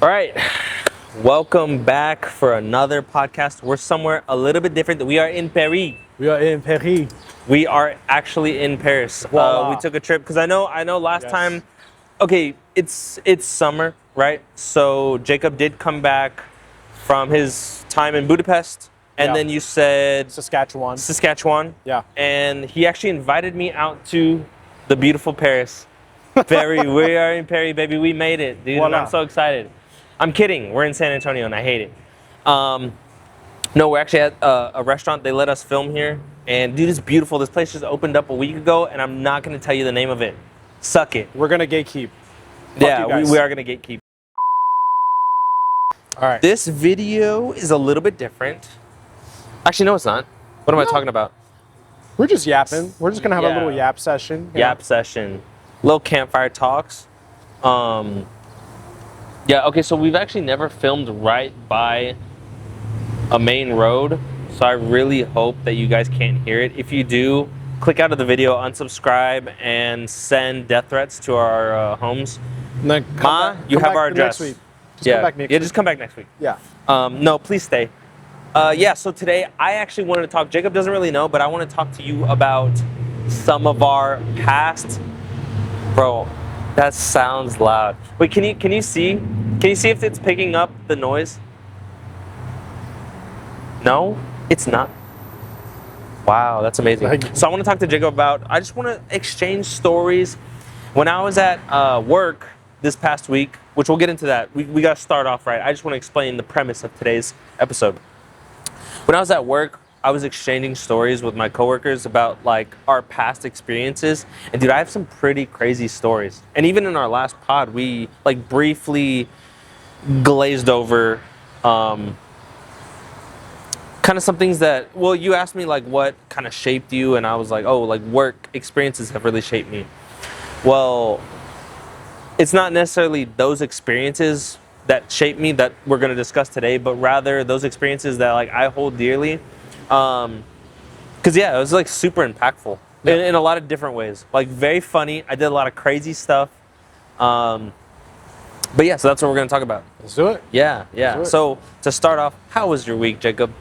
All right, welcome back for another podcast. We're somewhere a little bit different. We are in Paris. We are in Paris. We are actually in Paris. Voila. We took a trip because I know last Yes. time. Okay, it's summer, right? So Jacob did come back from his time in Budapest, and Yeah. then you said Saskatchewan. Yeah. and he actually invited me out to the beautiful Paris. We are in Paris, baby. We made it, dude, and Voila. I'm so excited. I'm kidding. We're in San Antonio, and I hate it. No, we're actually at a restaurant. They let us film here, and dude, it's beautiful. This place just opened up a week ago, and I'm not gonna tell you the name of it. Suck it. We're gonna gatekeep. Yeah, you guys. we are gonna gatekeep. All right. This video is a little bit different. Actually, no, it's not. What am I talking about? We're just yapping. We're just gonna have a Yeah. little yap session. you Yap session, little campfire talks. Yeah, okay, so we've actually never filmed right by a main road, so I really hope that you guys can't hear it. If you do, click out of the video, unsubscribe, and send death threats to our homes. And then Ma, you have our address. Next week. Just come back next week. Just come back next week. Yeah. No, please stay. Yeah, so today I actually wanted to talk. Jacob doesn't really know, but I want to talk to you about some of our past. Bro, that sounds loud. Wait, can you see? Can you see if it's picking up the noise? No, it's not. Wow, that's amazing. So I want to talk to Jacob about. I just want to exchange stories. When I was at work this past week, which we'll get into that. We got to start off right. I just want to explain the premise of today's episode. When I was at work, I was exchanging stories with my coworkers about like our past experiences. And dude, I have some pretty crazy stories. And even in our last pod, we like briefly glazed over kind of some things that, well, you asked me like what kind of shaped you, and I was like, oh, like work experiences have really shaped me. Well, it's not necessarily those experiences that shaped me that we're going to discuss today, but rather those experiences that like I hold dearly. Because yeah, it was like super impactful in a lot of different ways. Like very funny. I did a lot of crazy stuff. But yeah, so that's what we're going to talk about. Let's do it. Yeah. do it. So to start off, how was your week, Jacob?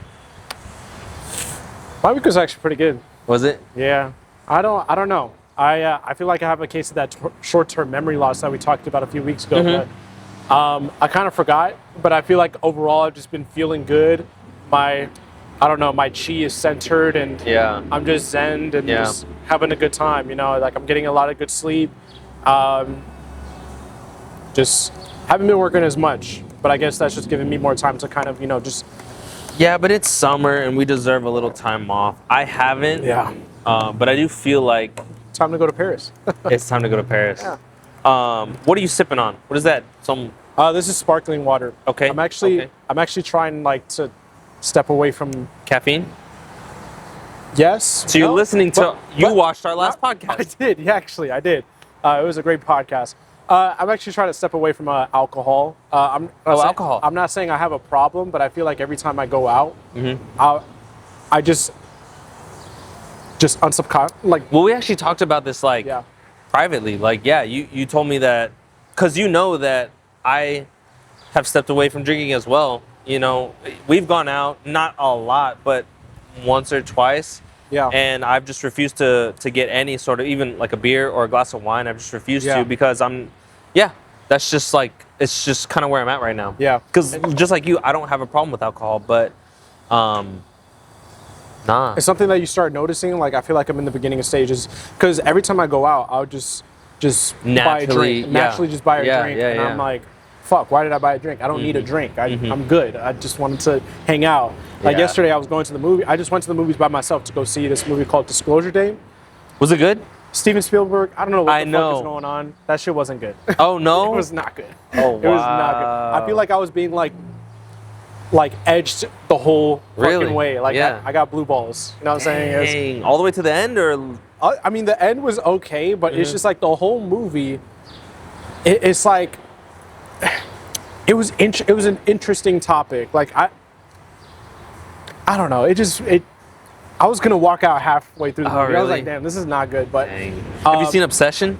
My week was actually pretty good. Was it? Yeah. I don't know. I feel like I have a case of that short-term memory loss that we talked about a few weeks ago. Mm-hmm. But I kind of forgot. But I feel like overall I've just been feeling good. My chi is centered, and Yeah. I'm just zen and Yeah. just having a good time. Like I'm getting a lot of good sleep. Just haven't been working as much, but I guess that's just giving me more time to kind of, just. Yeah, but it's summer and we deserve a little time off. I haven't. Yeah. But I do feel like Time to go to Paris. it's time to go to Paris. Yeah. What are you sipping on? What is that? This is sparkling water. Okay. I'm actually trying like to step away from. Caffeine? Yes. So you're no, listening to, but watched our last I podcast. did. Yeah, actually, I did. It was a great podcast. I'm actually trying to step away from alcohol. Alcohol. I'm not saying I have a problem, but I feel like every time I go out, Mm-hmm. I just like. Well, we actually talked about this like Yeah. privately. Like, yeah, you told me that, because you know that I have stepped away from drinking as well. We've gone out, not a lot, but once or twice. Yeah. And I've just refused to get any sort of, even like a beer or a glass of wine. I've just refused Yeah. to, because that's just like, it's just kind of where I'm at right now. Yeah. Because just like you, I don't have a problem with alcohol, but nah. It's something that you start noticing. Like I feel like I'm in the beginning stages, because every time I go out, I'll just buy a drink. Naturally, just buy a drink, and I'm like, fuck, why did I buy a drink? I don't need a drink. I'm good. I just wanted to hang out. Like yesterday, I was going to the movie. I just went to the movies by myself to go see this movie called Disclosure Day. Was it good? Steven Spielberg. I don't know what I the know. fuck is going on. That shit wasn't good. Oh no. It was not good. Oh, It was not good. I feel like I was being like edged the whole Really? fucking way. Like Yeah. I got blue balls. You know what I'm saying? Dang. All the way to the end, or I mean, the end was okay, but it's just like the whole movie. It's like it was an interesting topic. Like I don't know. I was gonna walk out halfway through the movie. really? I was like, damn, this is not good. But Dang. Have you seen Obsession?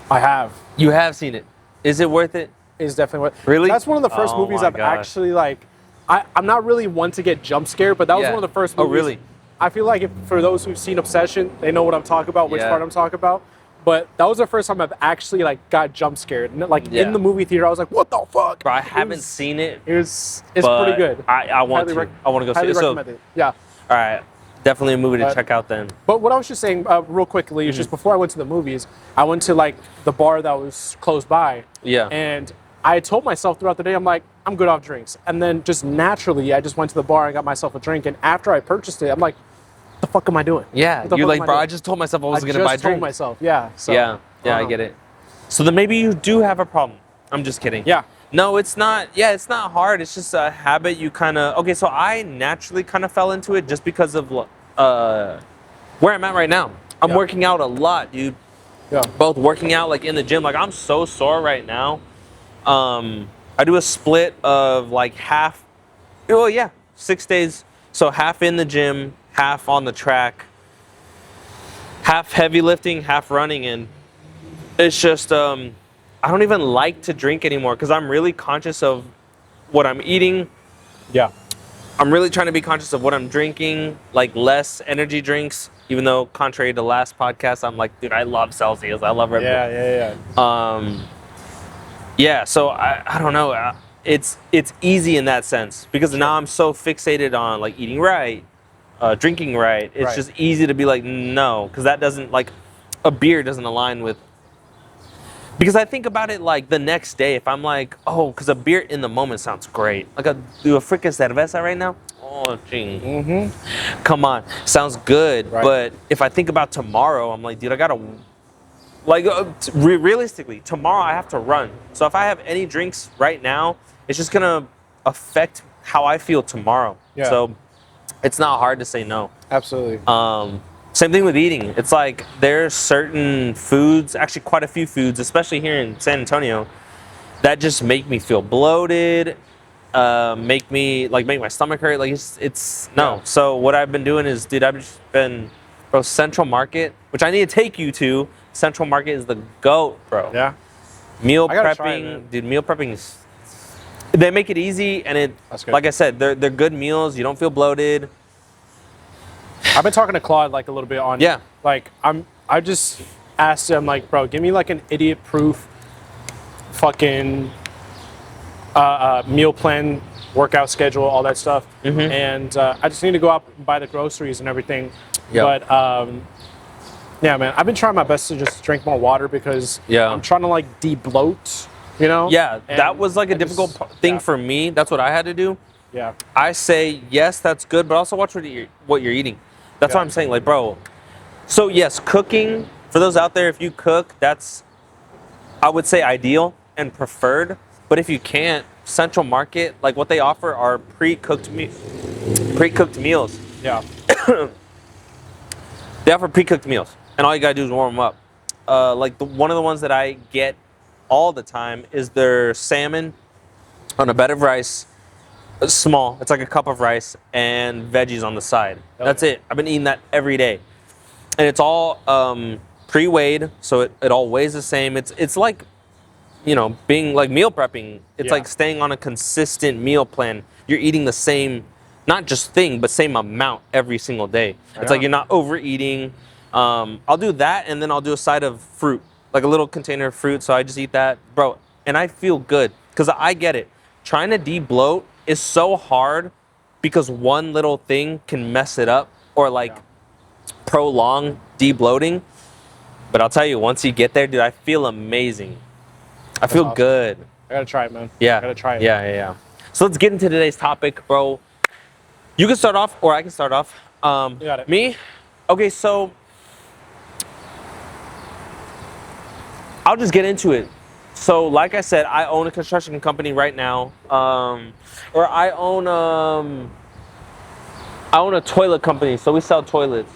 I have. You have seen it. Is it worth it? is definitely what. Really? That's one of the first movies I've actually like. I'm not really one to get jump scared, but that was one of the first movies. Oh, really? I feel like for those who've seen Obsession, they know what I'm talking about, which part I'm talking about. But that was the first time I've actually like got jump scared. Like in the movie theater, I was like, "What the fuck?" Bro, I haven't seen it. It's pretty good. I want to. I want to go see it. Recommend it. Yeah. All right. Definitely a movie to check out then. But what I was just saying, real quickly, is just before I went to the movies, I went to like the bar that was close by. Yeah. And I told myself throughout the day, I'm like, I'm good off drinks. And then just naturally, I just went to the bar and got myself a drink. And after I purchased it, I'm like, what the fuck am I doing? Yeah. You're like, bro, I just told myself I wasn't going to buy drinks. I just told myself, yeah. So, yeah, I get it. So then maybe you do have a problem. I'm just kidding. Yeah. No, it's not. Yeah, it's not hard. It's just a habit you kind of... Okay, so I naturally kind of fell into it just because of where I'm at right now. I'm working out a lot, dude. Yeah. Both working out like in the gym. Like I'm so sore right now. I do a split of like half, 6 days. So half in the gym, half on the track, half heavy lifting, half running. And it's just, I don't even like to drink anymore because I'm really conscious of what I'm eating. Yeah. I'm really trying to be conscious of what I'm drinking, like less energy drinks, even though contrary to last podcast, I'm like, dude, I love Celsius. I love Red Bull. Yeah, so I don't know. It's easy in that sense because now I'm so fixated on like eating right, drinking right. It's just easy to be like, no, because that doesn't, like, a beer doesn't align with. Because I think about it like the next day, if I'm like, oh, because a beer in the moment sounds great. Like do a freaking cerveza right now. Oh, gee. Mm-hmm. Come on. Sounds good. Right. But if I think about tomorrow, I'm like, dude, I got to, like, realistically, tomorrow I have to run. So if I have any drinks right now, it's just going to affect how I feel tomorrow. Yeah. So it's not hard to say no. Absolutely. Same thing with eating. It's like there's certain foods, actually quite a few foods, especially here in San Antonio, that just make me feel bloated, make my stomach hurt. Like it's no. Yeah. So what I've been doing is, dude, I've just been, bro, Central Market, which I need to take you to. Central Market is the GOAT, bro. Yeah. Meal prepping, dude, meal prepping is, they make it easy and like I said, they're good meals. You don't feel bloated. I've been talking to Claude like a little bit on like I just asked him like, bro, give me like an idiot proof fucking meal plan, workout schedule, all that stuff. Mm-hmm. And I just need to go out and buy the groceries and everything. Yep. But yeah, man, I've been trying my best to just drink more water because I'm trying to like de-bloat, you know? Yeah, that was like a difficult thing for me. That's what I had to do. Yeah. I say, yes, that's good, but also watch what you're eating. That's what I'm saying, like, bro. So yes, cooking, for those out there, if you cook, that's, I would say, ideal and preferred. But if you can't, Central Market, like what they offer are pre-cooked meals. Yeah. They offer pre-cooked meals, and all you gotta do is warm them up. Like one of the ones that I get all the time is their salmon on a bed of rice. Small. It's like a cup of rice and veggies on the side. Okay. That's it. I've been eating that every day. And it's all pre-weighed, so it all weighs the same. It's like, you know, being like meal prepping. It's like staying on a consistent meal plan. You're eating the same, not just thing, but same amount every single day. It's like you're not overeating. I'll do that, and then I'll do a side of fruit, like a little container of fruit, so I just eat that. Bro, and I feel good, because I get it. Trying to de-bloat is so hard because one little thing can mess it up or like prolong de-bloating. But I'll tell you, once you get there, dude, I feel amazing. I feel good. I gotta try it, man. Yeah. I gotta try it. Yeah. So let's get into today's topic, bro. You can start off, or I can start off. You got it. Me? Okay, so I'll just get into it. So, like I said, I own a construction company right now, or I own a toilet company. So we sell toilets.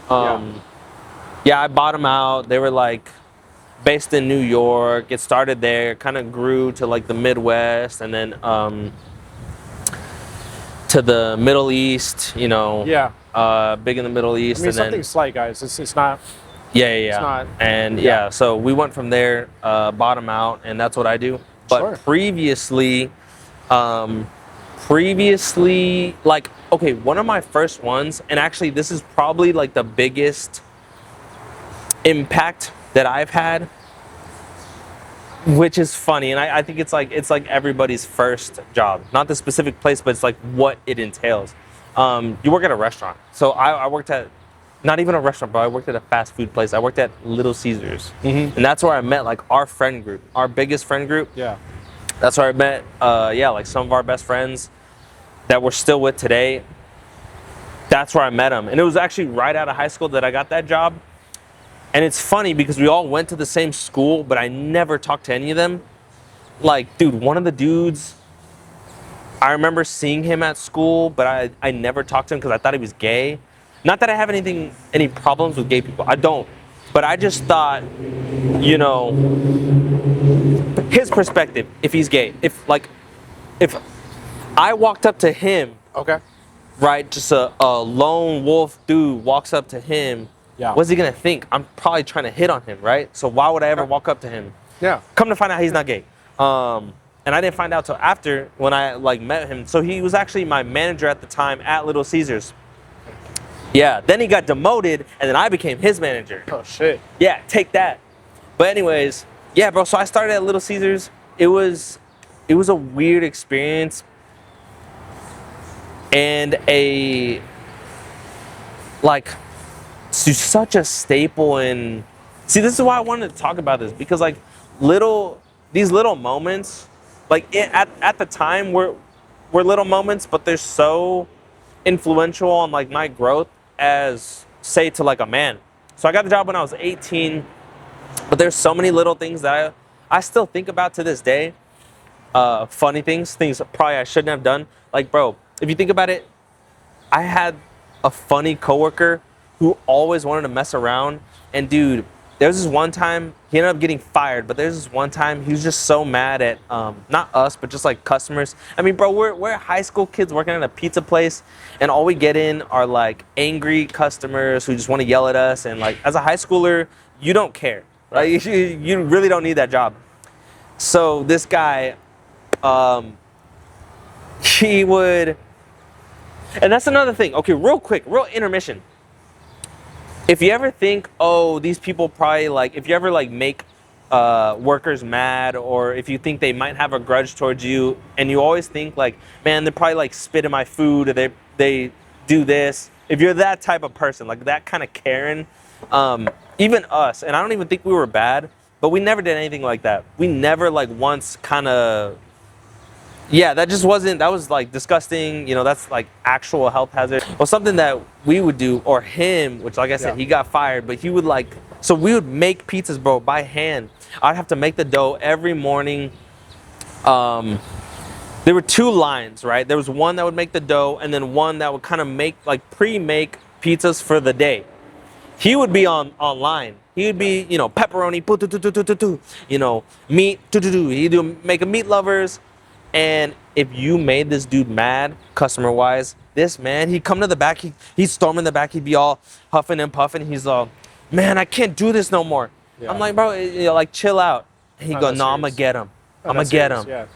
Yeah, I bought them out. They were like based in New York. It started there, kind of grew to like the Midwest, and then to the Middle East. You know. Yeah. Big in the Middle East. I mean, and something's slight, guys. It's not. Yeah. It's not, and so we went from there, bottom out, and that's what I do. But previously, like, okay, one of my first ones, and actually this is probably like the biggest impact that I've had, which is funny, and I think it's like everybody's first job, not the specific place, but it's like what it entails. You work at a restaurant. So I worked at, not even a restaurant, but I worked at a fast food place. I worked at Little Caesars, and that's where I met like our friend group, our biggest friend group. Yeah, that's where I met like some of our best friends that we're still with today. That's where I met them, and it was actually right out of high school that I got that job. And it's funny because we all went to the same school, but I never talked to any of them. Like, dude, one of the dudes, I remember seeing him at school, but I never talked to him because I thought he was gay. Not that I have any problems with gay people. I don't. But I just thought, you know, his perspective, if he's gay. If I walked up to him, okay, right, just a lone wolf dude walks up to him, yeah, what's he gonna think? I'm probably trying to hit on him, right? So why would I ever walk up to him? Yeah. Come to find out he's not gay. And I didn't find out till after when I like met him. So he was actually my manager at the time at Little Caesars. Yeah, then he got demoted and then I became his manager. Oh shit. Yeah, take that. But anyways, yeah, bro, so I started at Little Caesars. It was a weird experience and such a staple in, see, this is why I wanted to talk about this, because like these little moments, like at the time were little moments, but they're so influential on like my growth as, say, to like a man. So I got the job when I was 18, but there's so many little things that I still think about to this day. Funny things probably I shouldn't have done. Like, bro, if you think about it, I had a funny coworker who always wanted to mess around, and dude, there's this one time he ended up getting fired, but there's this one time he was just so mad at not us, but just like customers. I mean, bro, we're high school kids working at a pizza place, and all we get in are like angry customers who just want to yell at us. And like, as a high schooler, you don't care, right? You really don't need that job. So this guy, he would, and that's another thing. Okay, real quick, real intermission. If you ever think, oh, these people probably like, if you ever like make workers mad, or if you think they might have a grudge towards you, and you always think like, man, they probably like spit in my food, or they do this. If you're that type of person, like that kind of Karen, even us, and I don't even think we were bad, but we never did anything like that. We never like once kind of, yeah, that was like disgusting, you know, that's like actual health hazard. Well, something that we would do, or him, which like I said, he got fired, but he would like, so we would make pizzas, bro, by hand. I'd have to make the dough every morning. There were two lines, right? There was one that would make the dough, and then one that would kind of make, like pre-make pizzas for the day. He would be online. He would be, you know, pepperoni, you know, meat, he'd make a meat lovers. And if you made this dude mad, customer-wise, this man, he'd come to the back, he'd storm in the back, he'd be all huffing and puffing. He's all, man, I can't do this no more. Yeah. I'm like, bro, you know, like, chill out. And he'd go, no, I'm going to get him. I'm going to get him. Yeah.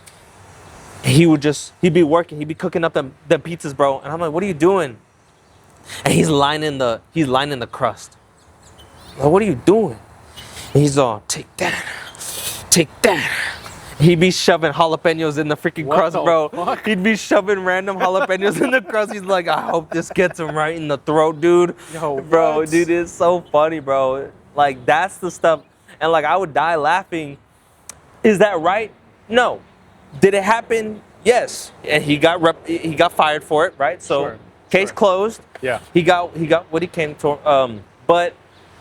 He'd be working, he'd be cooking up the pizzas, bro. And I'm like, what are you doing? And he's lining the crust. Like, what are you doing? And he's all, take that. He'd be shoving jalapenos in the freaking crust, bro. Fuck? He'd be shoving random jalapenos in the crust. He's like, I hope this gets him right in the throat, dude. Yo, bro, what? Dude, it's so funny, bro. Like, that's the stuff. And like, I would die laughing. Is that right? No. Did it happen? Yes. And he got fired for it, right? So case closed. Yeah. He got what he came to. But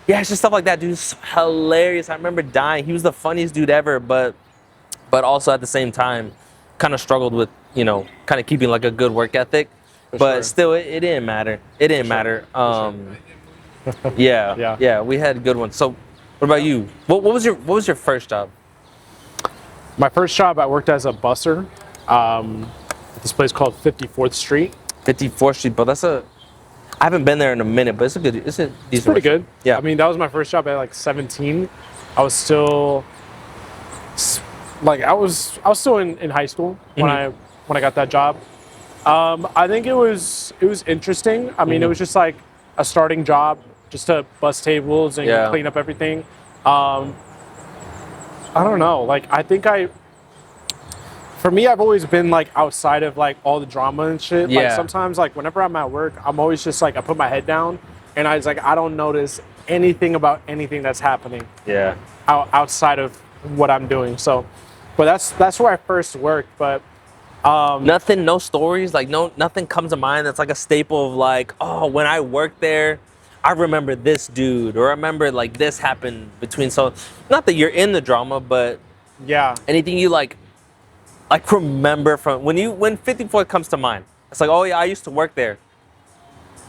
yeah, it's just stuff like that, dude. It's hilarious. I remember dying. He was the funniest dude ever, but also at the same time, kind of struggled with, you know, kind of keeping like a good work ethic. But still, it didn't matter. It didn't matter. Yeah, we had good ones. So, what about you? What was your first job? My first job, I worked as a busser at this place called 54th Street. 54th Street, but I haven't been there in a minute, but it's a decent. It's pretty good. Yeah. I mean, that was my first job at like 17. I was still like I was still in high school when I got that job. I think it was interesting. I mean, it was just like a starting job, just to bust tables and clean up everything. I don't know. Like I think for me, I've always been like outside of like all the drama and shit. Yeah. Like sometimes, like whenever I'm at work, I'm always just like I put my head down and I was like I don't notice anything about anything that's happening. Yeah. Outside of what I'm doing. So, but that's where I first worked. But nothing, no stories, like nothing comes to mind that's like a staple of like, oh, when I worked there, I remember this dude, or I remember like this happened between. So, not that you're in the drama, but yeah, anything you like remember from when 54 comes to mind. It's like, oh yeah, I used to work there.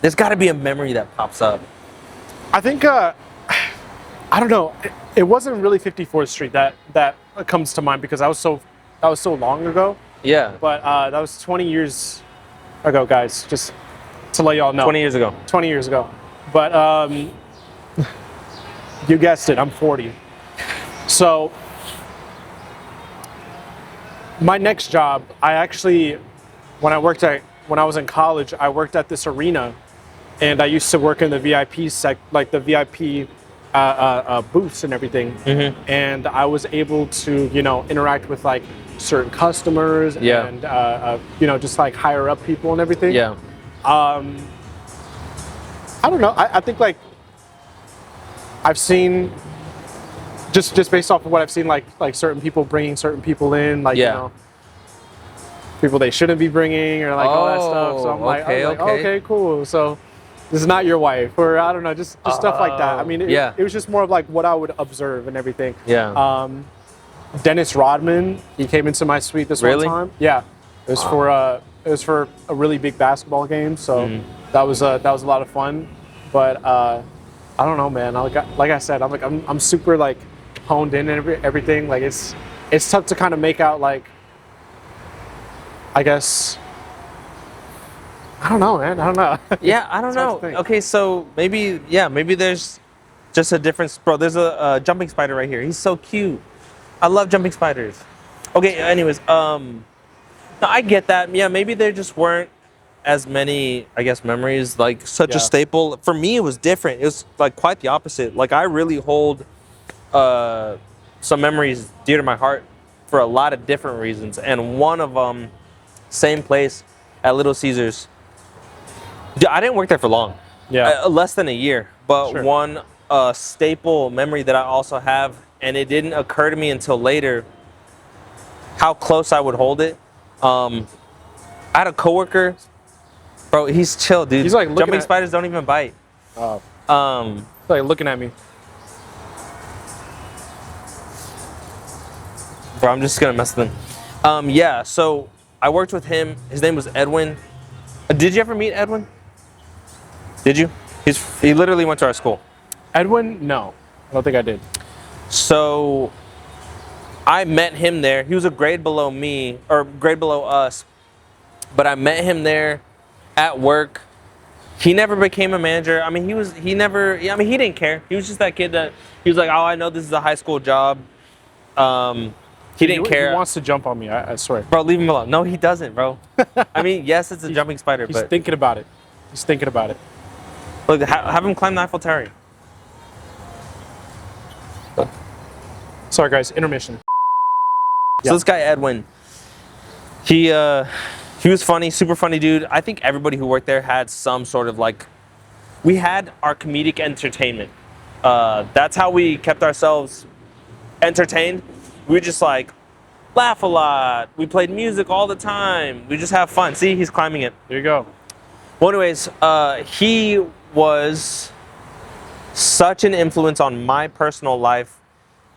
There's got to be a memory that pops up. I think I don't know. It wasn't really 54th Street that comes to mind because that was so long ago. Yeah. But that was 20 years ago, guys. Just to let y'all know. 20 years ago. 20 years ago. But you guessed it. I'm 40. So my next job, I actually, when I was in college, I worked at this arena, and I used to work in the VIP like the VIP booths and everything. And I was able to, interact with like certain customers and just like higher up people and everything. Yeah. I don't know. I think like I've seen just based off of what I've seen, like certain people bringing certain people in, like people they shouldn't be bringing, or like all that stuff. So I'm like, okay, cool. So this is not your wife, or I don't know, just stuff like that. I mean, it was just more of like what I would observe and everything. Yeah. Dennis Rodman, he came into my suite this one time. Yeah, it was for a really big basketball game. So that was a lot of fun. But I don't know, man. Like I said, I'm super like honed in and everything. Like it's tough to kind of make out, like, I guess. I don't know, man. I don't know. Yeah, I don't know. Okay, so maybe there's just a difference. Bro, there's a jumping spider right here. He's so cute. I love jumping spiders. Okay, anyways, no, I get that. Yeah, maybe there just weren't as many, I guess, memories, like such a staple. For me, it was different. It was like quite the opposite. Like I really hold some memories dear to my heart for a lot of different reasons. And one of them, same place at Little Caesars. I didn't work there for long. Yeah. Less than a year. But one staple memory that I also have, and it didn't occur to me until later, how close I would hold it. I had a coworker, bro. He's chill, dude. He's like jumping spiders don't even bite. Like looking at me. Bro, I'm just gonna mess with him. Yeah. So I worked with him. His name was Edwin. Did you ever meet Edwin? Did you? He literally went to our school. Edwin? No, I don't think I did. So I met him there. He was a grade below me, or grade below us, but I met him there at work. He never became a manager. I mean, he didn't care. He was just that kid that, he was like, oh, I know this is a high school job. He didn't care. He wants to jump on me, I swear. Bro, leave him alone. No, he doesn't, bro. I mean, yes, it's a jumping spider, he's but thinking about it. He's thinking about it. Look, have him climb the Eiffel Tower. Sorry, guys. Intermission. So this guy Edwin, he was funny, super funny dude. I think everybody who worked there had some sort of like, we had our comedic entertainment. That's how we kept ourselves entertained. We would just like laugh a lot. We played music all the time. We just have fun. See, he's climbing it. There you go. Well, anyways, he was such an influence on my personal life.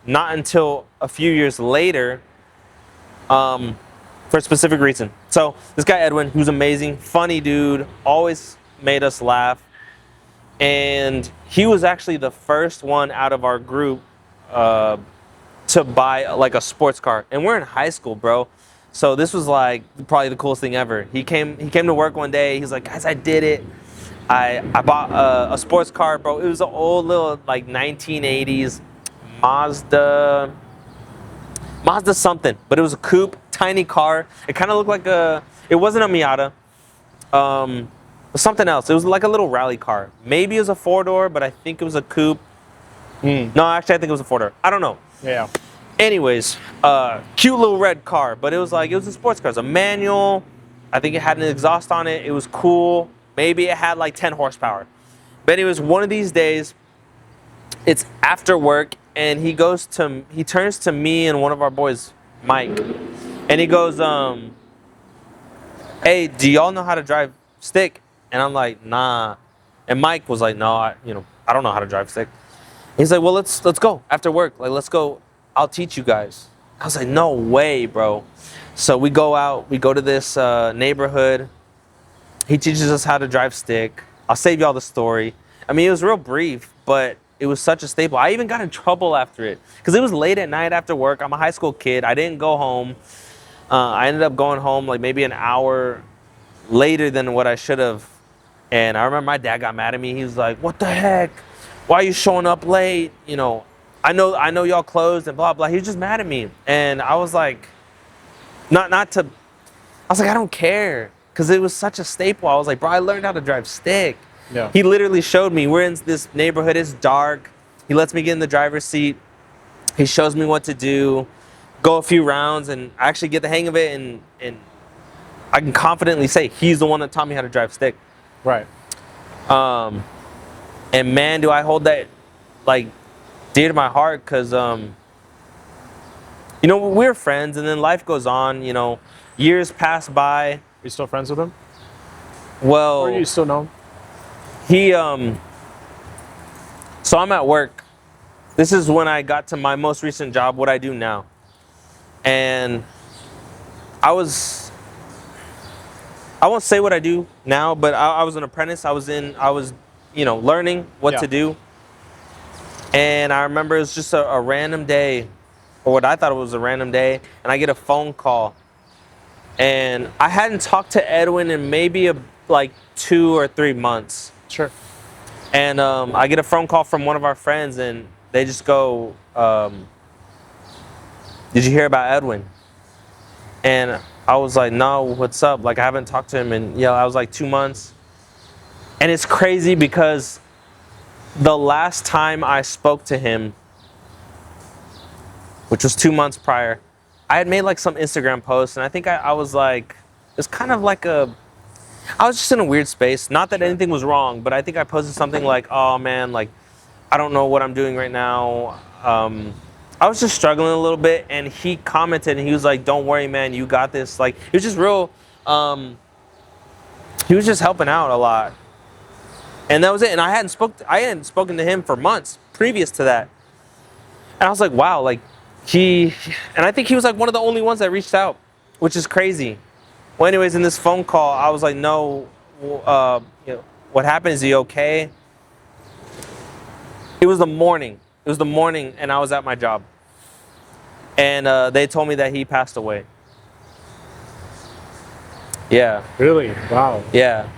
Not until a few years later, for a specific reason. So this guy Edwin, who's amazing, funny dude, always made us laugh, and he was actually the first one out of our group to buy like a sports car. And we're in high school, bro. So this was like probably the coolest thing ever. He came to work one day. He's like, guys, I did it. I bought a sports car, bro. It was an old little like 1980s Mazda. Mazda something, but it was a coupe, tiny car. It kind of looked like it wasn't a Miata. Something else. It was like a little rally car. Maybe it was a 4-door, but I think it was a coupe. No, actually, I think it was a 4-door. I don't know. Yeah. Anyways, cute little red car, but it was a sports car. It was a manual. I think it had an exhaust on it. It was cool. Maybe it had like 10 horsepower. But anyways, one of these days, it's after work, and he turns to me and one of our boys, Mike, and he goes, "Hey, do y'all know how to drive stick?" And I'm like, "Nah." And Mike was like, "No, I don't know how to drive stick." He's like, "Well, let's go after work. Like, let's go. I'll teach you guys." I was like, "No way, bro." So we go out. We go to this neighborhood. He teaches us how to drive stick. I'll save y'all the story. I mean, it was real brief, but it was such a staple. I even got in trouble after it because it was late at night after work. I'm a high school kid. I didn't go home. I ended up going home like maybe an hour later than what I should have. And I remember my dad got mad at me. He was like, "What the heck? Why are you showing up late? I know y'all closed and blah, blah." He was just mad at me. And I was like, I was like, I don't care. Because it was such a staple. I was like, "Bro, I learned how to drive stick." Yeah. He literally showed me. We're in this neighborhood. It's dark. He lets me get in the driver's seat. He shows me what to do. Go a few rounds, and I actually get the hang of it. And I can confidently say he's the one that taught me how to drive stick. Right. And man, do I hold that like dear to my heart, because we're friends, and then life goes on. Years pass by. Are you still friends with him? Well, or you still know him? He so I'm at work. This is when I got to my most recent job, what I do now. And I won't say what I do now, but I was an apprentice. I was learning what to do. And I remember it was just a random day, or what I thought it was a random day, and I get a phone call. And I hadn't talked to Edwin in maybe like 2 or 3 months. Sure. And I get a phone call from one of our friends, and they just go, "Did you hear about Edwin?" And I was like, "No, what's up?" Like, I haven't talked to him in, I was like 2 months. And it's crazy because the last time I spoke to him, which was 2 months prior, I had made like some Instagram posts, and I think I was like, it's kind of like I was just in a weird space. Not that anything was wrong, but I think I posted something like, "Oh man, like, I don't know what I'm doing right now." I was just struggling a little bit, and he commented, and he was like, "Don't worry, man, you got this." Like, it was just real. He was just helping out a lot, and that was it. And I hadn't spoken to him for months previous to that, and I was like, wow, like and I think he was like one of the only ones that reached out, which is crazy. Well, anyways, in this phone call, I was like, "No, what happened? Is he okay?" It was the morning, and I was at my job. And they told me that he passed away. Yeah. Really? Wow. Yeah.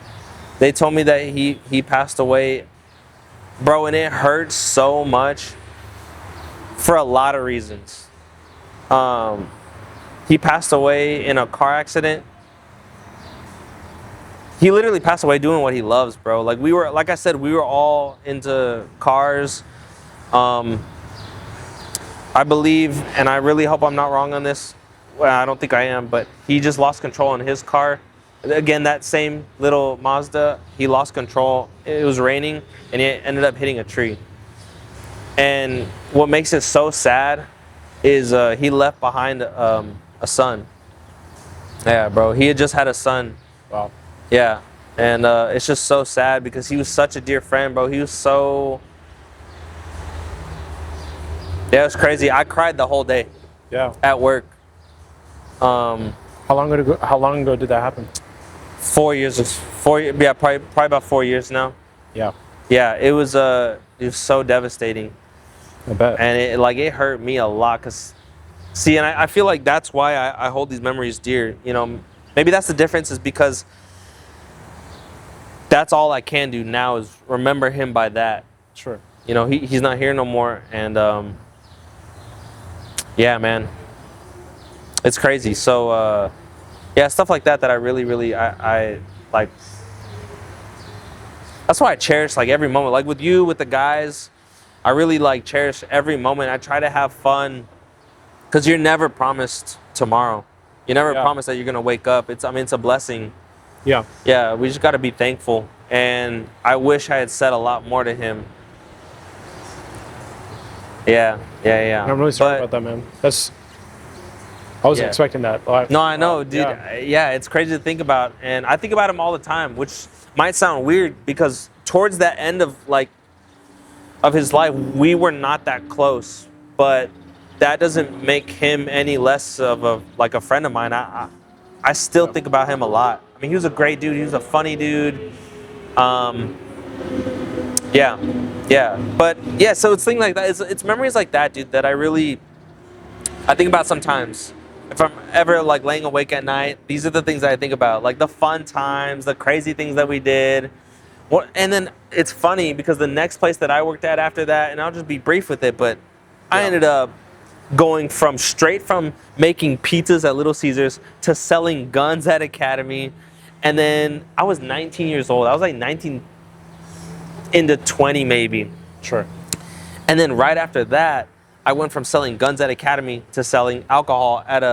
They told me that he passed away. Bro, and it hurts so much for a lot of reasons. He passed away in a car accident. He literally passed away doing what he loves, bro. Like I said, we were all into cars. I believe, and I really hope I'm not wrong on this. Well, I don't think I am, but he just lost control in his car. Again, that same little Mazda, he lost control. It was raining, and he ended up hitting a tree. And what makes it so sad is he left behind a son. Yeah, bro. He had just had a son. Wow. Yeah. And it's just so sad because he was such a dear friend, bro. He was so... Yeah, it was crazy. I cried the whole day. Yeah. At work. How long ago did that happen? 4 years. Yeah, probably about 4 years now. Yeah. Yeah, it was so devastating. I bet. And it hurt me a lot, cause see, and I feel like that's why I hold these memories dear. Maybe that's the difference, is because that's all I can do now is remember him by that. Sure. He's not here no more, and yeah, man, It's crazy. So yeah, stuff like that I really I like. That's why I cherish like every moment. Like with you, with the guys, I really like cherish every moment. I try to have fun because you're never promised tomorrow. You never promise that you're gonna wake up. It's it's a blessing. Yeah. Yeah, we just got to be thankful. And I wish I had said a lot more to him. Yeah. I'm really sorry about that, man. I wasn't expecting that. No, I know, dude. Yeah, it's crazy to think about, and I think about him all the time, which might sound weird because towards that end of of his life, we were not that close, but that doesn't make him any less of a friend of mine. I still think about him a lot. I mean, he was a great dude. He was a funny dude. Yeah. But yeah, so it's things like that. It's memories like that, dude, that I think about sometimes. If I'm ever like laying awake at night, these are the things that I think about, like the fun times, the crazy things that we did. And then it's funny because the next place that I worked at after that, and I'll just be brief with it, but I ended up going straight from making pizzas at Little Caesars to selling guns at Academy. And then I was 19 years old. I was like 19 into 20 maybe. Sure. And then right after that, I went from selling guns at Academy to selling alcohol at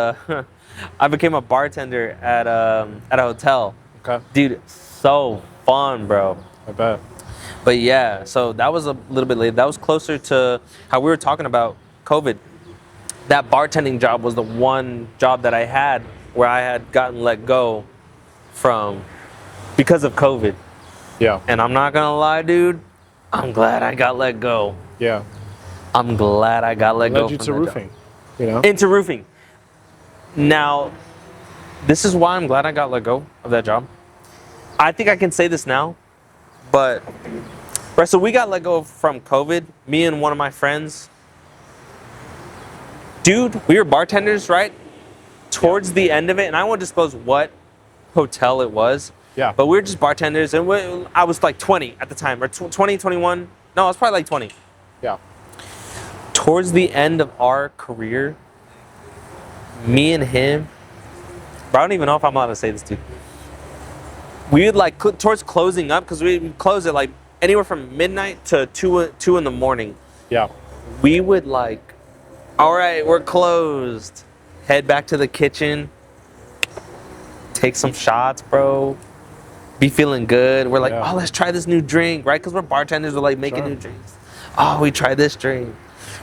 I became a bartender at a hotel. Okay. Dude, so fun, bro. I bet. But yeah, so that was a little bit later. That was closer to how we were talking about COVID. That bartending job was the one job that I had where I had gotten let go from because of COVID. Yeah. And I'm not gonna lie, dude, I'm glad I got let go. Yeah. I'm glad I got let go. Led you to roofing, you know? Into roofing. Now, this is why I'm glad I got let go of that job. I think I can say this now, but right, so we got let go from COVID, me and one of my friends. Dude, we were bartenders, right? Towards the end of it, and I won't disclose what hotel it was. Yeah. But we were just bartenders, and I was like 20 at the time, or 20, 21. No, I was probably like 20. Yeah. Towards the end of our career, me and him, bro, I don't even know if I'm allowed to say this, dude. We would like towards closing up, because we close at like anywhere from midnight to 2 in the morning. Yeah. We would like, all right, we're closed. Head back to the kitchen, take some shots, bro. Be feeling good. We're like, oh, let's try this new drink, right? Because we're bartenders, we're like making new drinks. Oh, we tried this drink.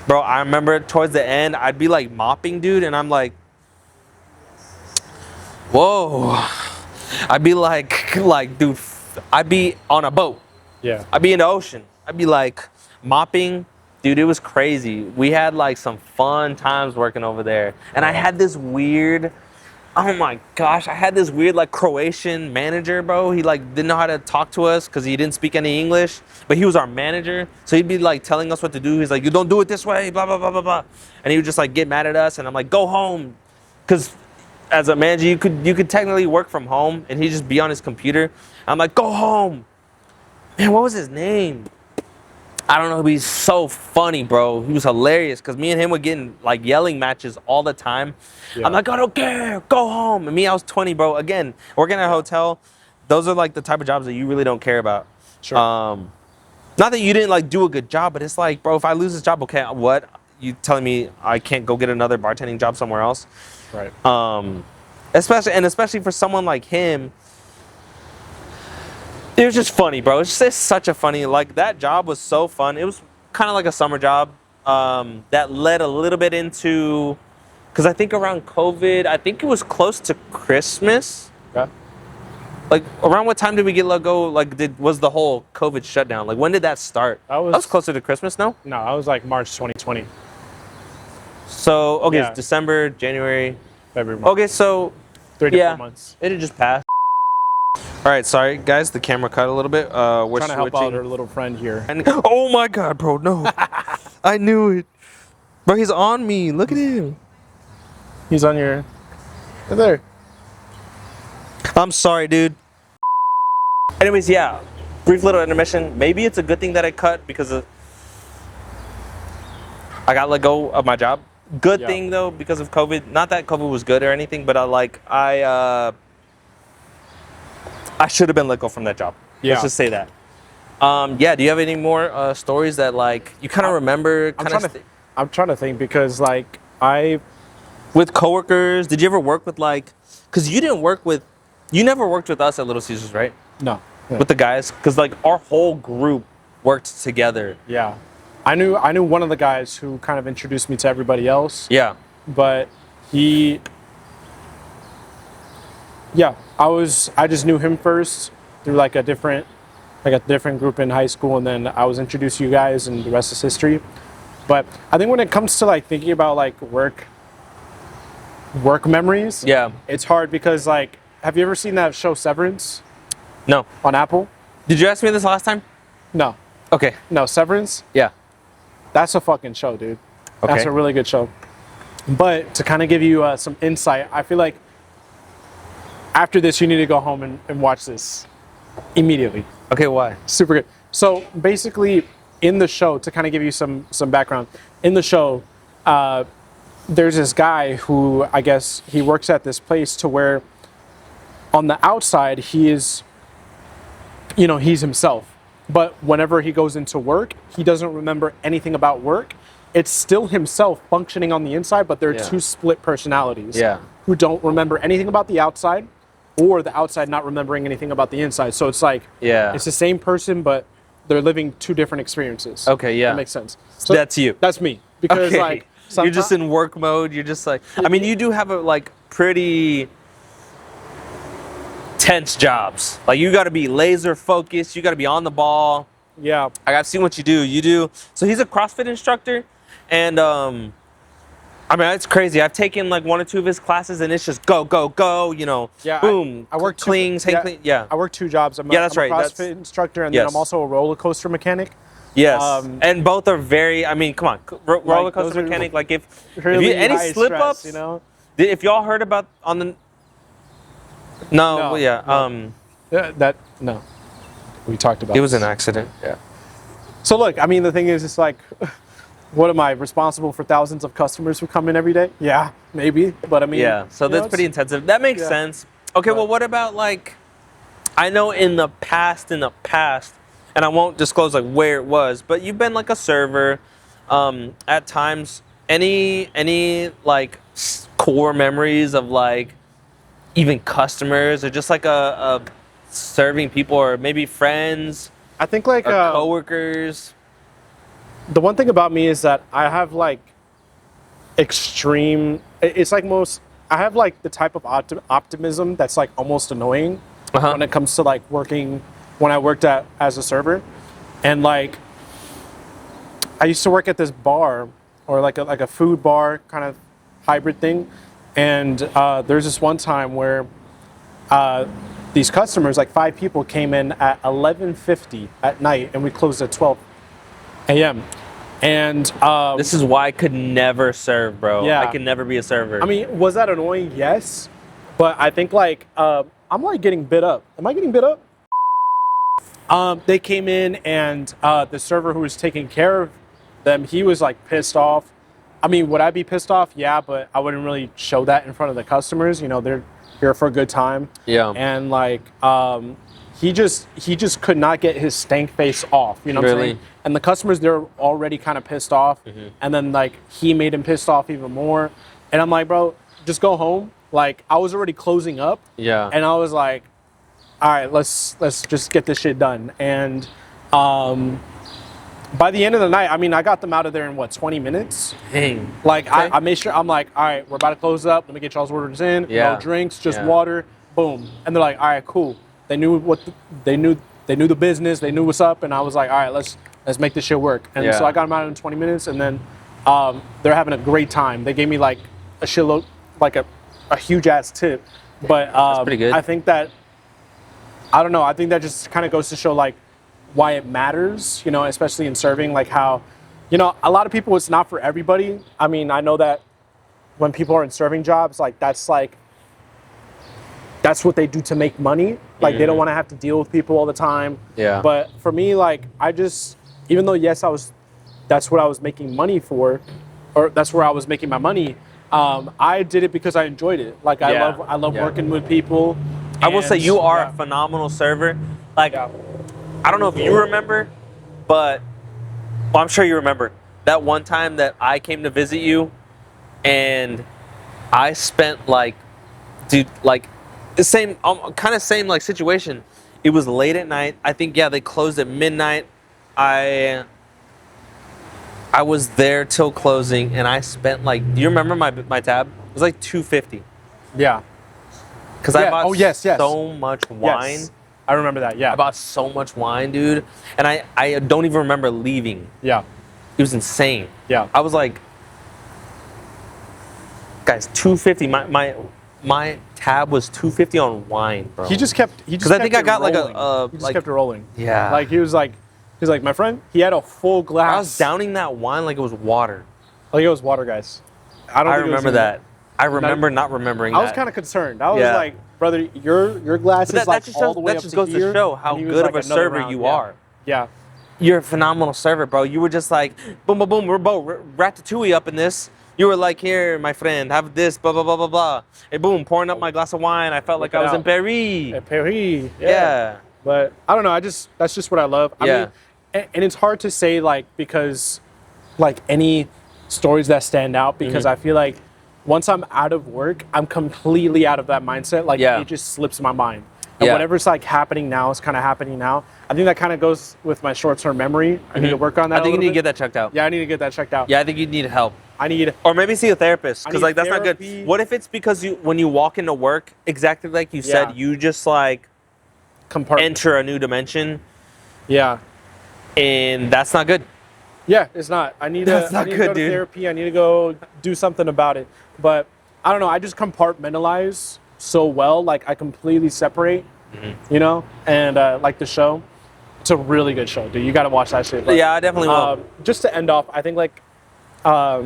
Bro, I remember towards the end, I'd be like mopping, dude, and I'm like, whoa. I'd be like, dude, I'd be on a boat. Yeah. I'd be in the ocean. I'd be like mopping. Dude, it was crazy. We had like some fun times working over there. And I had this weird, oh my gosh, I had this weird like Croatian manager, bro. He like didn't know how to talk to us because he didn't speak any English, but he was our manager. So he'd be like telling us what to do. He's like, you don't do it this way, blah, blah, blah, blah, blah. And he would just like get mad at us. And I'm like, go home. Because as a manager, you could technically work from home and he'd just be on his computer. I'm like, go home. Man, what was his name? I don't know, but he's so funny, bro. He was hilarious because me and him were getting like yelling matches all the time. Yeah. I'm like, I don't care, go home. And me, I was 20, bro. Again, working at a hotel, those are like the type of jobs that you really don't care about. Sure. Not that you didn't like do a good job, but it's like, bro, if I lose this job, okay, what? You telling me I can't go get another bartending job somewhere else? Right. Especially for someone like him. It was just funny, bro. It's just such a funny, like that job was so fun. It was kind of like a summer job that led a little bit into, because I think around COVID, I think it was close to Christmas. Okay. Like around what time did we get let go? Like was the whole COVID shutdown? Like when did that start? That was closer to Christmas, no? No, I was like March 2020. So, okay, it's December, January. February, March. Okay, so 3 to 4 months. It had just passed. All right, sorry guys, the camera cut a little bit. We're trying to help out our little friend here. And, oh my God, bro, no! I knew it, bro. He's on me. Look at him. He's on your. Right there. I'm sorry, dude. Anyways, yeah, brief little intermission. Maybe it's a good thing that I cut because I got let go of my job. good thing though because of COVID. Not that COVID was good or anything, but I should have been let go from that job. Yeah. Let's just say that. Do you have any more stories that like you kind of remember? I'm trying to think because like with coworkers, did you ever work with like? Because you never worked with us at Little Caesars, right? No. Yeah. With the guys, because like our whole group worked together. Yeah, I knew one of the guys who kind of introduced me to everybody else. Yeah, but I just knew him first through like a different group in high school, and then I was introduced to you guys, and the rest is history. But I think when it comes to like thinking about like work memories, it's hard because like, have you ever seen that show Severance? No. On Apple? Did you ask me this last time? No. Okay. No, Severance? Yeah. That's a fucking show, dude. Okay. That's a really good show. But to kind of give you some insight, I feel like after this, you need to go home and watch this immediately. Okay, why? Super good. So basically, in the show, to kind of give you some background, in the show, there's this guy who I guess he works at this place to where on the outside he is, he's himself. But whenever he goes into work, he doesn't remember anything about work. It's still himself functioning on the inside, but they're two split personalities who don't remember anything about the outside, or the outside not remembering anything about the inside. So it's like, it's the same person, but they're living two different experiences. Okay, yeah. That makes sense. So that's you. That's me. Because like, you're just in work mode. You're just like, I mean, you do have a like pretty tense jobs. Like you got to be laser focused. You got to be on the ball. Yeah. Like, I've seen what you do. So he's a CrossFit instructor, and I mean, it's crazy. I've taken like 1 or 2 of his classes, and it's just go. Yeah. Boom. I work cleans. I work 2 jobs. I'm that's a right. CrossFit instructor, and then I'm also a roller coaster mechanic. Yes. And both are very. I mean, come on, roller coaster mechanic. Like if any slip ups, if y'all heard about on the. No. No. We talked about it. Was an accident. Yeah. So look, I mean, the thing is, it's like, what am I responsible for thousands of customers who come in every day? Yeah, maybe, but I mean. Yeah. So that's pretty intensive. That makes sense. Okay. Well, what about like? I know in the past, and I won't disclose like where it was, but you've been like a server. At times, any like core memories of like even customers or just like a serving people or maybe friends? I think like coworkers. The one thing about me is that I have like extreme. It's like I have like the type of optimism that's like almost annoying when it comes to like working. When I worked as a server, and like I used to work at this bar or like a food bar kind of hybrid thing, and there's this one time where these customers, like 5 people, came in at 11:50 at night, and we closed at 12 a.m. And this is why I could never serve, bro. Yeah. I could never be a server. I mean, was that annoying? Yes, but I think like I'm like getting bit up. Am I getting bit up? They came in, and the server who was taking care of them, he was like pissed off. I mean, would I be pissed off? Yeah, but I wouldn't really show that in front of the customers. They're here for a good time. Yeah. And like, he just could not get his stank face off. You know what I'm saying? And the customers, they're already kind of pissed off. And then like he made him pissed off even more. And I'm like, bro, just go home. Like I was already closing up. Yeah. And I was like, all right, let's just get this shit done. And by the end of the night, I mean, I got them out of there in 20 minutes? Dang. Like okay. I made sure, I'm like, all right, we're about to close up. Let me get y'all's orders in. Yeah. No drinks, just water. Boom. And they're like, all right, cool. They knew they knew the business. They knew what's up. And I was like, all right, let's make this shit work. And so I got them out in 20 minutes, and then they're having a great time. They gave me like a shitload, like a huge ass tip. But that's pretty good. I think that, I don't know. I think that just kind of goes to show like why it matters, especially in serving, like how, a lot of people, it's not for everybody. I mean, I know that when people are in serving jobs, like that's what they do to make money. Like they don't want to have to deal with people all the time. Yeah. But for me, like even though yes, that's what I was making money for, or that's where I was making my money. I did it because I enjoyed it. Like I love working with people. I will say you are a phenomenal server. Like, I don't know if you remember, but I'm sure you remember that one time that I came to visit you, and I spent like, dude, like the same, kind of same like situation. It was late at night. I think they closed at midnight. I was there till closing, and I spent like, do you remember my tab? It was like $250. Yeah. Because I bought so much wine. Yes. I remember that, yeah. I bought so much wine, dude. And I don't even remember leaving. Yeah. It was insane. Yeah. I was like, guys, $250. My tab was $250 on wine, bro. He just kept because I think I got rolling. like he just kept it rolling. Yeah. Like he was like, my friend, he had a full glass. I was downing that wine like it was water. Like it was water, guys. I remember that. I remember not remembering that. I was kind of concerned. I was like, brother, your glass is like all the way up to here. That just goes to show how good of a server you are. Yeah. You're a phenomenal server, bro. You were just like, boom, boom, boom, we're both ratatouille up in this. You were like, here, my friend, have this, blah, blah, blah, blah, blah. And boom, pouring up my glass of wine. I felt like I was in Paris. At Paris, yeah. But I don't know. That's just what I love. I mean, and it's hard to say like because like any stories that stand out because I feel like once I'm out of work, I'm completely out of that mindset. Like it just slips my mind. And whatever's like happening now is kind of happening now. I think that kind of goes with my short-term memory. I need to work on that. I think you need to get that checked out. Yeah, I need to get that checked out. Yeah, I think you need help. Or maybe see a therapist because like that's not good. What if it's because when you walk into work, exactly like you said, you just like enter a new dimension. Yeah. And that's not good. Yeah, it's not. I need to go to therapy. I need to go do something about it. But I don't know. I just compartmentalize so well. Like I completely separate, you know, and like the show. It's a really good show, dude. You got to watch that shit. But, yeah, I definitely will. Just to end off, I think like, I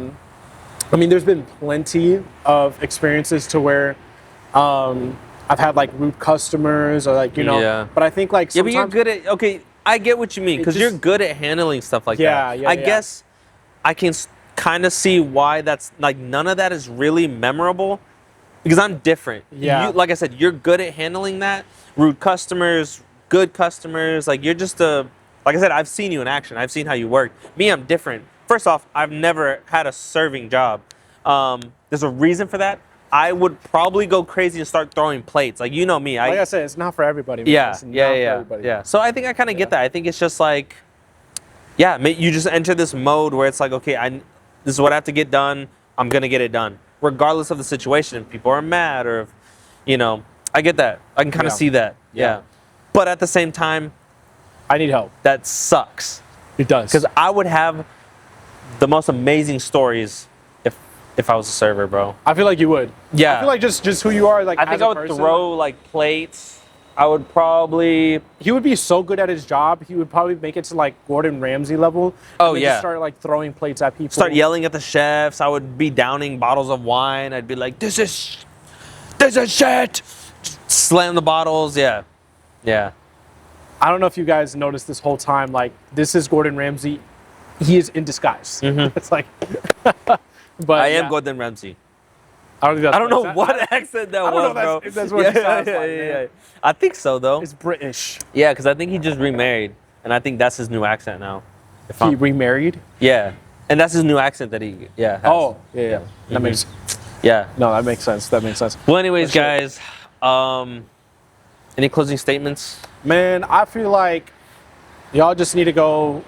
mean, there's been plenty of experiences to where I've had like rude customers or like, you know, but I think like sometimes. Yeah, but you're good at, I get what you mean because you're good at handling stuff like that. Yeah, I guess I can kind of see why that's like none of that is really memorable because I'm different. Yeah. Like I said, you're good at handling that. Rude customers, good customers. Like you're just like I said, I've seen you in action. I've seen how you work. Me, I'm different. First off, I've never had a serving job. There's a reason for that. I would probably go crazy and start throwing plates. Like, you know me. Like I said, it's not for everybody. Man. Yeah. So I think I kind of get that. I think it's just like, you just enter this mode where it's like, okay, this is what I have to get done. I'm going to get it done. Regardless of the situation. If people are mad or, if, you know, I get that. I can kind of see that. Yeah. But at the same time, I need help. That sucks. It does. Because I would have the most amazing stories if I was a server, bro. I feel like you would. Yeah. I feel like just who you are, like I think I would throw like plates. I would probably. He would be so good at his job. He would probably make it to like Gordon Ramsay level. Oh and yeah. Just start like throwing plates at people. Start yelling at the chefs. I would be downing bottles of wine. I'd be like, "This is shit." Slam the bottles. Yeah. I don't know if you guys noticed this whole time. Like this is Gordon Ramsay. He is in disguise. It's like. But I am Gordon Ramsay. I don't know what accent that was, bro. That's what it sounds like. I think so, though. It's British. Yeah, because I think he just remarried, and I think that's his new accent now. He remarried? Yeah, and that's his new accent that he has. Oh, yeah. That makes. Yeah. No, that makes sense. Well, anyways, guys, any closing statements? Man, I feel like y'all just need to go.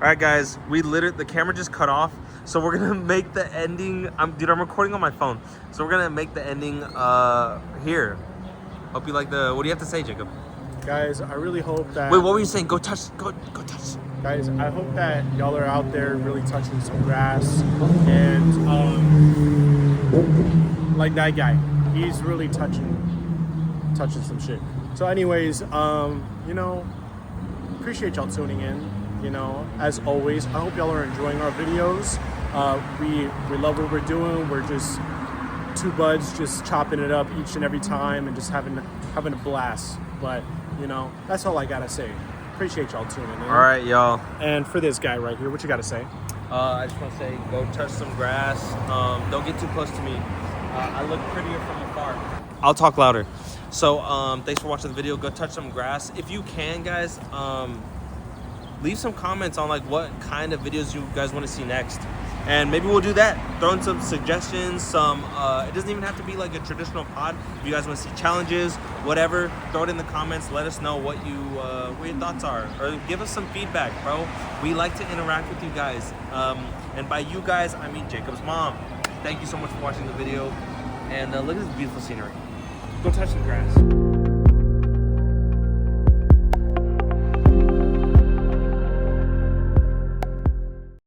All right, guys, the camera just cut off, so we're gonna make the ending. I'm recording on my phone, so we're gonna make the ending here. Hope you like what do you have to say, Jacob? Guys, I really hope that. Wait, what were you saying? Go touch. Guys, I hope that y'all are out there really touching some grass, and like that guy, he's really touching some shit. So, anyways, you know, appreciate y'all tuning in. You know, as always, I hope y'all are enjoying our videos. We love what we're doing. We're just two buds just chopping it up each and every time and just having a blast. But, you know, that's all I gotta say. appreciate y'all tuning in. All right, y'all. And for this guy right here, what you got to say? I just want to say, go touch some grass. Don't get too close to me. I look prettier from afar. I'll talk louder. So thanks for watching the video. Go touch some grass. If you can, guys, leave some comments on like what kind of videos you guys want to see next. And maybe we'll do that. Throw in some suggestions, it doesn't even have to be like a traditional pod. If you guys want to see challenges, whatever, throw it in the comments. Let us know what your thoughts are. Or give us some feedback, bro. We like to interact with you guys. And by you guys, I mean Jacob's mom. Thank you so much for watching the video. And look at this beautiful scenery. Go touch some grass.